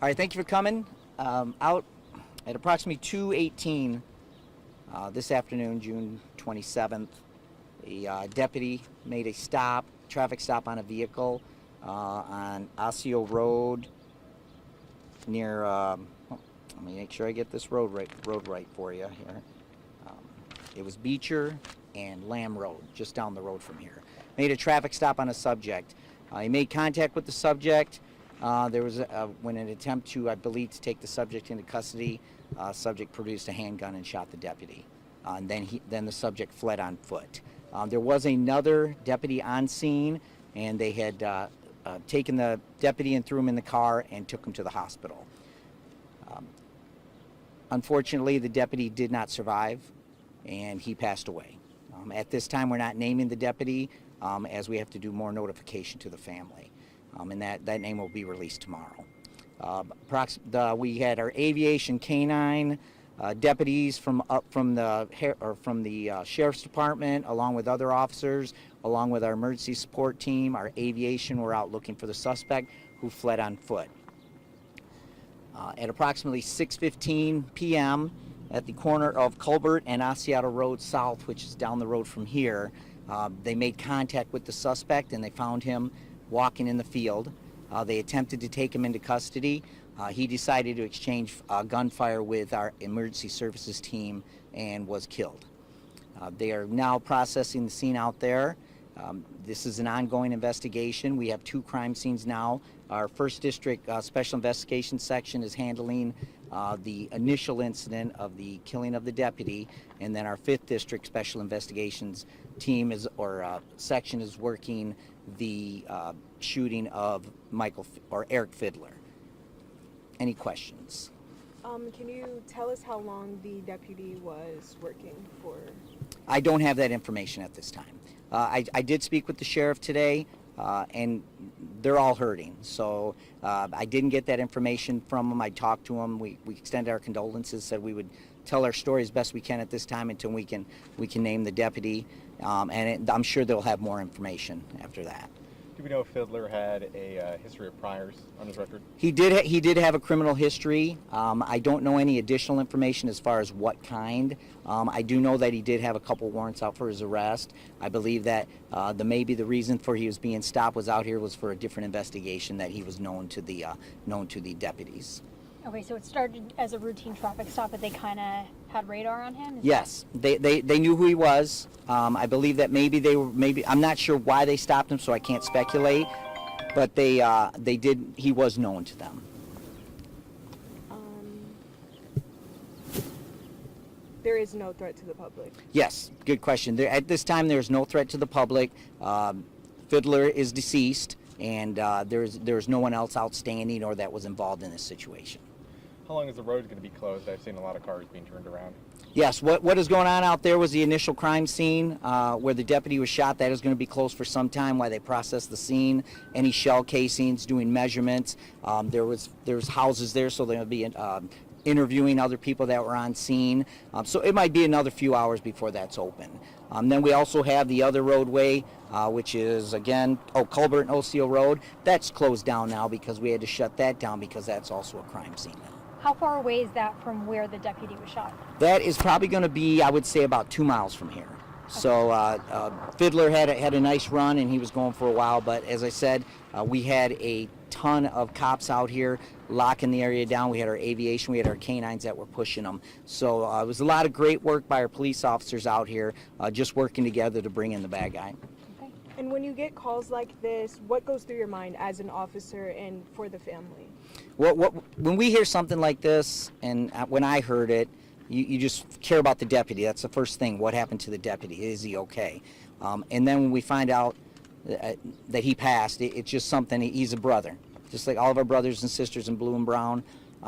All right, thank you for coming. Out at approximately 2:18 this afternoon, June 27th, a deputy made a traffic stop on a vehicle on Osseo Road near, let me make sure I get this road right for you here. It was Beecher and Lamb Road, just down the road from here. Made a traffic stop on a subject. He made contact with the subject. There was when an attempt to, I believe, to take the subject into custody. Subject produced a handgun and shot the deputy, and then the subject fled on foot. There was another deputy on scene, and they had taken the deputy and threw him in the car and took him to the hospital. Unfortunately, the deputy did not survive, and he passed away. At this time, we're not naming the deputy, as we have to do more notification to the family. And that name will be released tomorrow. We had our aviation canine deputies from the sheriff's department, along with other officers, along with our emergency support team. Our aviation were out looking for the suspect who fled on foot. At approximately 6:15 p.m. at the corner of Culbert and Osseo Road South, which is down the road from here, they made contact with the suspect and they found him walking in the field. They attempted to take him into custody. He decided to exchange gunfire with our emergency services team and was killed. They are now processing the scene out there. This is an ongoing investigation. We have 2 crime scenes now. Our 1st District Special Investigations Section is handling the initial incident of the killing of the deputy, and then our 5th District Special Investigations team section is working the shooting of Eric Fiddler. Any questions? Can you tell us how long the deputy was working for? I don't have that information at this time. I did speak with the sheriff today, and they're all hurting. So I didn't get that information from them. I talked to them. We extended our condolences, said we would tell our story as best we can at this time until we can name the deputy. I'm sure they'll have more information after that. Do we know if Fiddler had a history of priors on his record? He did have a criminal history. I don't know any additional information as far as what kind. I do know that he did have a couple warrants out for his arrest. I believe that maybe the reason for he was being stopped was for a different investigation that he was known to the deputies. Okay, so it started as a routine traffic stop, but they kind of had radar on him? Yes, they knew who he was. I believe that maybe I'm not sure why they stopped him, so I can't speculate, but they did. He was known to them. There is no threat to the public. Yes, good question. At this time, there's no threat to the public. Fiddler is deceased, and there's no one else outstanding or that was involved in this situation. How long is the road going to be closed? I've seen a lot of cars being turned around. Yes, what is going on out there was the initial crime scene where the deputy was shot. That is going to be closed for some time while they process the scene, any shell casings, doing measurements. There's houses there, so they'll be interviewing other people that were on scene. So it might be another few hours before that's open. Then we also have the other roadway, which is, again, Culbert and Osseo Road. That's closed down now because we had to shut that down because that's also a crime scene now. How far away is that from where the deputy was shot? That is probably going to be, I would say, about 2 miles from here. Okay. So Fiddler had a nice run, and he was going for a while. But as I said, we had a ton of cops out here locking the area down. We had our aviation, we had our canines that were pushing them. So it was a lot of great work by our police officers out here, just working together to bring in the bad guy. Okay. And when you get calls like this, what goes through your mind as an officer and for the family? When we hear something like this, and when I heard it, you just care about the deputy. That's the first thing. What happened to the deputy? Is he okay? And then when we find out that he passed, it's just something. He's a brother, just like all of our brothers and sisters in blue and brown.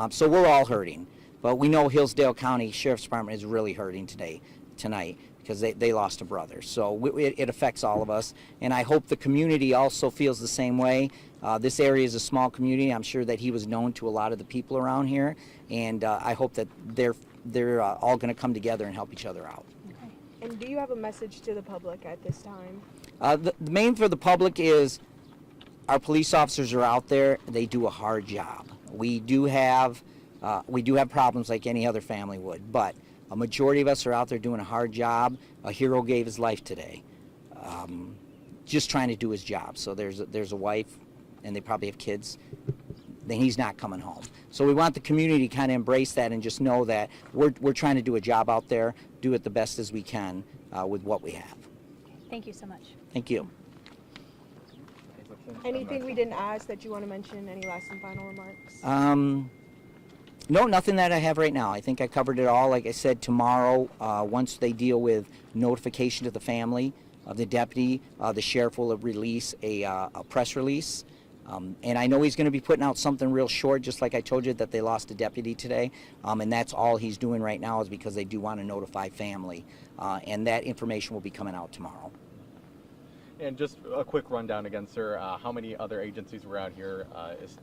So we're all hurting. But we know Hillsdale County Sheriff's Department is really hurting tonight because they lost a brother. So it affects all of us. And I hope the community also feels the same way. This area is a small community. I'm sure that he was known to a lot of the people around here. And I hope that they're all going to come together and help each other out. Okay. And do you have a message to the public at this time? The main for the public is our police officers are out there. They do a hard job. We do have problems like any other family would, but a majority of us are out there doing a hard job. A hero gave his life today, just trying to do his job. So there's a wife, and they probably have kids. Then he's not coming home. So we want the community to kind of embrace that and just know that we're trying to do a job out there, do it the best as we can with what we have. Thank you so much. Thank you. Anything we didn't ask that you want to mention? Any last and final remarks? No, nothing that I have right now. I think I covered it all. Like I said, tomorrow, once they deal with notification to the family of the deputy, the sheriff will release a press release. And I know he's going to be putting out something real short, just like I told you that they lost a deputy today. And that's all he's doing right now is because they do want to notify family. And that information will be coming out tomorrow. And just a quick rundown again, sir. How many other agencies were out here is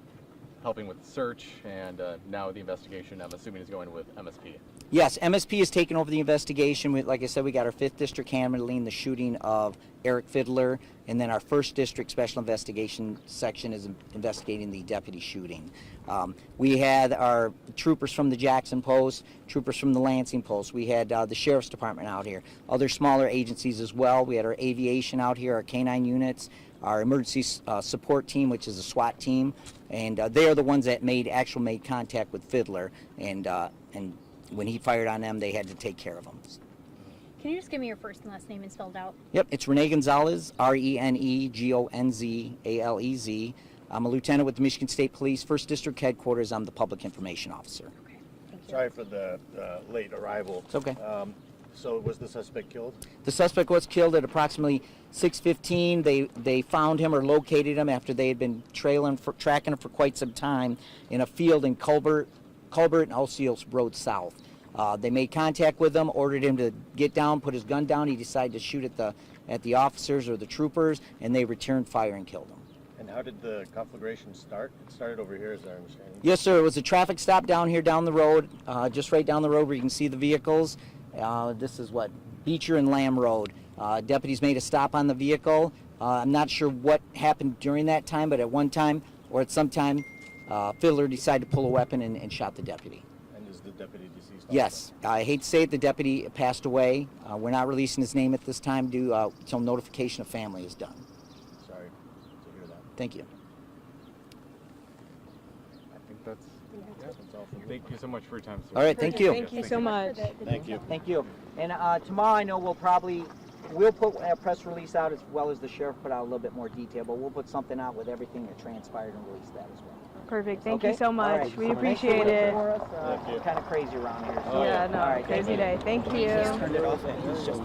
helping with the search, and now the investigation, I'm assuming, is going with MSP? Yes, MSP has taken over the investigation. Like I said, we got our 5th District handling the shooting of Eric Fiddler, and then our 1st District Special Investigation Section is investigating the deputy shooting. We had our troopers from the Jackson Post, troopers from the Lansing Post. We had the Sheriff's Department out here, other smaller agencies as well. We had our aviation out here, our K-9 units, our emergency support team, which is a SWAT team, and they are the ones that made contact with Fiddler, and when he fired on them, they had to take care of him. Can you just give me your first and last name and spelled out? Yep, it's Rene Gonzalez, Renegonzalez. I'm a lieutenant with the Michigan State Police, 1st District Headquarters. I'm the Public Information Officer. Okay, thank you. Sorry for the late arrival. It's okay. So was the suspect killed? The suspect was killed at approximately 6:15. They found him or located him after they had been tracking him for quite some time in a field in Culbert and Osios Road South. They made contact with him, ordered him to get down, put his gun down. He decided to shoot at the officers or the troopers, and they returned fire and killed him. And how did the conflagration start? It started over here, as I understand. Yes, sir. It was a traffic stop down here down the road, just right down the road where you can see the vehicles. This is Beecher and Lamb Road. Deputies made a stop on the vehicle. I'm not sure what happened during that time, but at one time or at some time, Fiddler decided to pull a weapon and shot the deputy. And is the deputy deceased? Yes. I hate to say it, the deputy passed away. We're not releasing his name at this time until notification of family is done. Sorry to hear that. Thank you. I think that's all from me. Thank you so much for your time, sir. All right, thank you. Thank you so much. Thank you. Thank you. And tomorrow I know we'll put a press release out as well as the sheriff put out a little bit more detail, but we'll put something out with everything that transpired and release that as well. Perfect. Thank Okay? you so much. All right. We Thanks for appreciate waiting it. for us. Thank you. Kind of crazy around here. Oh, Yeah, no, All right, crazy thank you. day. Thank you. Turned it off. It's just